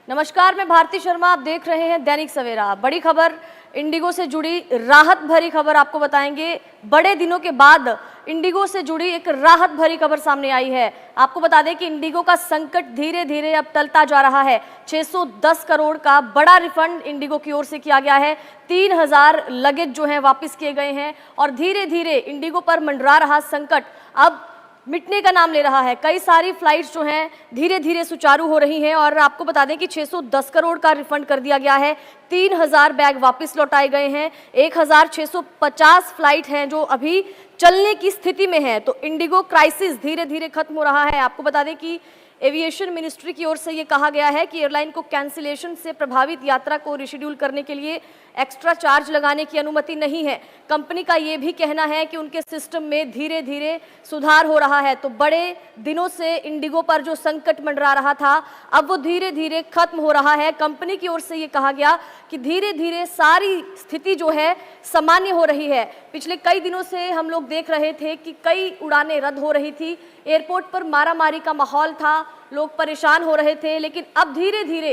नमस्कार, मैं भारती शर्मा। आप देख रहे हैं दैनिक सवेरा। बड़ी खबर, इंडिगो से जुड़ी राहत भरी खबर आपको बताएंगे। बड़े दिनों के बाद इंडिगो से जुड़ी एक राहत भरी खबर सामने आई है। आपको बता दें कि इंडिगो का संकट धीरे धीरे अब टलता जा रहा है। 610 करोड़ का बड़ा रिफंड इंडिगो की ओर से किया गया है। 3000 लगेज जो हैं वापस किए गए हैं और धीरे धीरे इंडिगो पर मंडरा रहा संकट अब मिटने का नाम ले रहा है। कई सारी फ्लाइट्स जो हैं धीरे धीरे सुचारू हो रही हैं और आपको बता दें कि 610 करोड़ का रिफंड कर दिया गया है। 3000 बैग वापस लौटाए गए हैं। 1650 फ्लाइट हैं जो अभी चलने की स्थिति में है। तो इंडिगो क्राइसिस धीरे धीरे खत्म हो रहा है। आपको बता दें कि एविएशन मिनिस्ट्री की ओर से ये कहा गया है कि एयरलाइन को कैंसिलेशन से प्रभावित यात्रा को रिशेड्यूल करने के लिए एक्स्ट्रा चार्ज लगाने की अनुमति नहीं है। कंपनी का ये भी कहना है कि उनके सिस्टम में धीरे धीरे सुधार हो रहा है। तो बड़े दिनों से इंडिगो पर जो संकट मंडरा रहा था अब वो धीरे धीरे खत्म हो रहा है। कंपनी की ओर से ये कहा गया कि धीरे धीरे सारी स्थिति जो है सामान्य हो रही है। पिछले कई दिनों से हम लोग देख रहे थे कि कई उड़ानें रद्द हो रही थी, एयरपोर्ट पर मारामारी का माहौल था, लोग परेशान हो रहे थे, लेकिन अब धीरे धीरे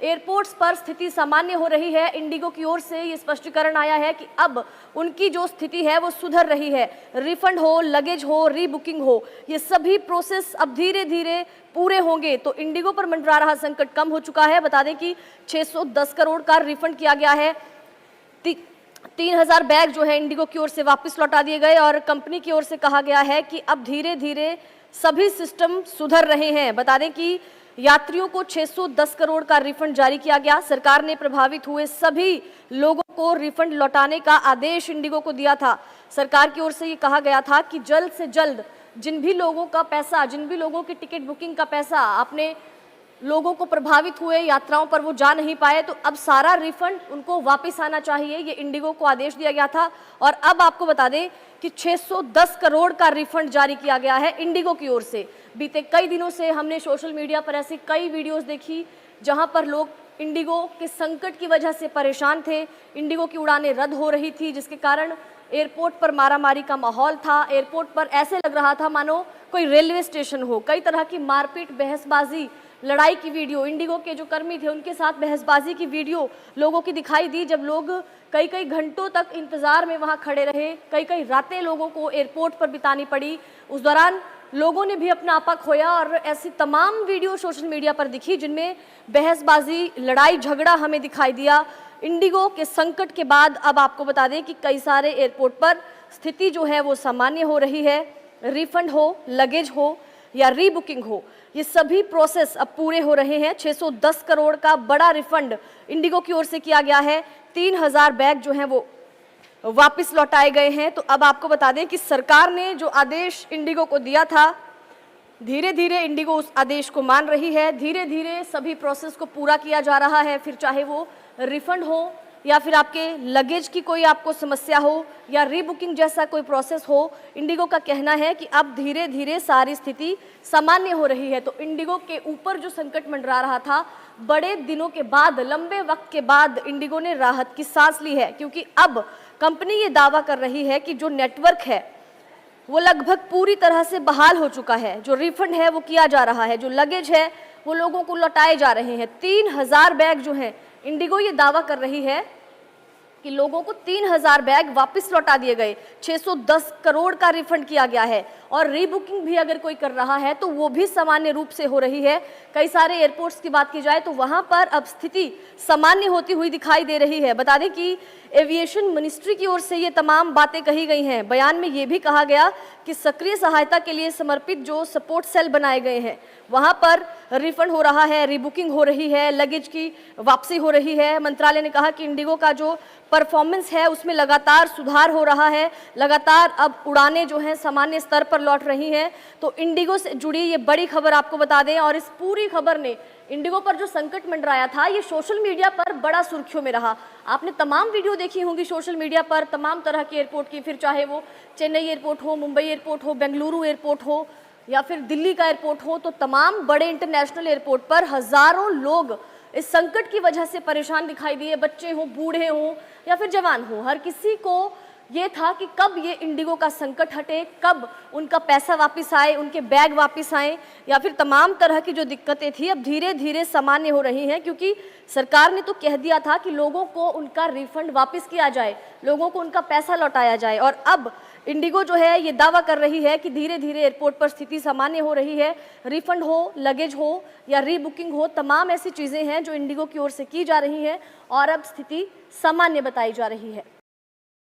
एयरपोर्ट्स पर स्थिति सामान्य हो रही है। इंडिगो की ओर से ये स्पष्टीकरण आया है कि अब उनकी जो स्थिति है वो सुधर रही है। रिफंड हो, लगेज हो, रीबुकिंग हो, ये सभी प्रोसेस अब धीरे धीरे पूरे होंगे। तो इंडिगो पर मंडरा रहा संकट कम हो चुका है। बता दें कि 610 करोड़ का रिफंड किया गया है। 3000 बैग जो है इंडिगो की ओर से वापस लौटा दिए गए और कंपनी की ओर से कहा गया है कि अब धीरे धीरे सभी सिस्टम सुधर रहे हैं। बता दें कि यात्रियों को 610 करोड़ का रिफंड जारी किया गया। सरकार ने प्रभावित हुए सभी लोगों को रिफंड लौटाने का आदेश इंडिगो को दिया था। सरकार की ओर से ये कहा गया था कि जल्द से जल्द जिन भी लोगों का पैसा, जिन भी लोगों की टिकट बुकिंग का पैसा आपने लोगों को प्रभावित हुए यात्राओं पर वो जा नहीं पाए, तो अब सारा रिफंड उनको वापस आना चाहिए, ये इंडिगो को आदेश दिया गया था। और अब आपको बता दें कि 610 करोड़ का रिफंड जारी किया गया है इंडिगो की ओर से। बीते कई दिनों से हमने सोशल मीडिया पर ऐसी कई वीडियोस देखी जहां पर लोग इंडिगो के संकट की वजह से परेशान थे। इंडिगो की उड़ानें रद्द हो रही थी जिसके कारण एयरपोर्ट पर मारामारी का माहौल था। एयरपोर्ट पर ऐसे लग रहा था मानो कोई रेलवे स्टेशन हो। कई तरह की मारपीट, बहसबाजी, लड़ाई की वीडियो, इंडिगो के जो कर्मी थे उनके साथ बहसबाजी की वीडियो लोगों की दिखाई दी। जब लोग कई कई घंटों तक इंतजार में वहां खड़े रहे, कई कई रातें लोगों को एयरपोर्ट पर बितानी पड़ी, उस दौरान लोगों ने भी अपना आपा खोया और ऐसी तमाम वीडियो सोशल मीडिया पर दिखी जिनमें बहसबाजी, लड़ाई झगड़ा हमें दिखाई दिया। इंडिगो के संकट के बाद अब आपको बता दें कि कई सारे एयरपोर्ट पर स्थिति जो है वो सामान्य हो रही है। रिफंड हो, लगेज हो या रीबुकिंग हो, ये सभी प्रोसेस अब पूरे हो रहे हैं। 610 करोड़ का बड़ा रिफंड इंडिगो की ओर से किया गया है। 3000 बैग जो हैं वो वापस लौटाए गए हैं। तो अब आपको बता दें कि सरकार ने जो आदेश इंडिगो को दिया था, धीरे धीरे इंडिगो उस आदेश को मान रही है। धीरे धीरे सभी प्रोसेस को पूरा किया जा रहा है। फिर चाहे वो रिफंड हो या फिर आपके लगेज की कोई आपको समस्या हो या रीबुकिंग जैसा कोई प्रोसेस हो, इंडिगो का कहना है कि अब धीरे धीरे सारी स्थिति सामान्य हो रही है। तो इंडिगो के ऊपर जो संकट मंडरा रहा था, बड़े दिनों के बाद, लंबे वक्त के बाद इंडिगो ने राहत की सांस ली है, क्योंकि अब कंपनी ये दावा कर रही है कि जो नेटवर्क है वो लगभग पूरी तरह से बहाल हो चुका है। जो रिफंड है वो किया जा रहा है, जो लगेज है वो लोगों को लौटाए जा रहे हैं। 3000 बैग जो हैं, इंडिगो ये दावा कर रही है कि लोगों को 3000 बैग वापस लौटा दिए गए। 610 करोड़ का रिफंड किया गया है और रीबुकिंग भी अगर कोई कर रहा है तो वो भी सामान्य रूप से हो रही है। कई सारे एयरपोर्ट्स की बात की जाए तो वहां पर अब स्थिति सामान्य होती हुई दिखाई दे रही है। बता दें कि एविएशन मिनिस्ट्री की ओर से ये तमाम बातें कही गई हैं। बयान में ये भी कहा गया कि सक्रिय सहायता के लिए समर्पित जो सपोर्ट सेल बनाए गए हैं वहां पर रिफंड हो रहा है, रीबुकिंग हो रही है, लगेज की वापसी हो रही है। मंत्रालय ने कहा कि इंडिगो का जो परफॉर्मेंस है उसमें लगातार सुधार हो रहा है। लगातार अब उड़ानें जो हैं सामान्य स्तर पर लौट रही हैं। तो इंडिगो से जुड़ी ये बड़ी खबर आपको बता दें। और इस पूरी खबर ने इंडिगो पर जो संकट मंडराया था ये सोशल मीडिया पर बड़ा सुर्खियों में रहा। आपने तमाम वीडियो देखी होंगी सोशल मीडिया पर, तमाम तरह के एयरपोर्ट की, फिर चाहे वो चेन्नई एयरपोर्ट हो, मुंबई एयरपोर्ट हो, बेंगलुरु एयरपोर्ट हो या फिर दिल्ली का एयरपोर्ट हो। तो तमाम बड़े इंटरनेशनल एयरपोर्ट पर हजारों लोग इस संकट की वजह से परेशान दिखाई दिए। बच्चे हों, बूढ़े हों या फिर जवान हों, हर किसी को ये था कि कब ये इंडिगो का संकट हटे, कब उनका पैसा वापस आए, उनके बैग वापस आए, या फिर तमाम तरह की जो दिक्कतें थी अब धीरे धीरे सामान्य हो रही हैं, क्योंकि सरकार ने तो कह दिया था कि लोगों को उनका रिफंड वापस किया जाए, लोगों को उनका पैसा लौटाया जाए। और अब इंडिगो जो है ये दावा कर रही है कि धीरे धीरे एयरपोर्ट पर स्थिति सामान्य हो रही है। रिफंड हो, लगेज हो या रीबुकिंग हो, तमाम ऐसी चीज़ें हैं जो इंडिगो की ओर से की जा रही हैं और अब स्थिति सामान्य बताई जा रही है।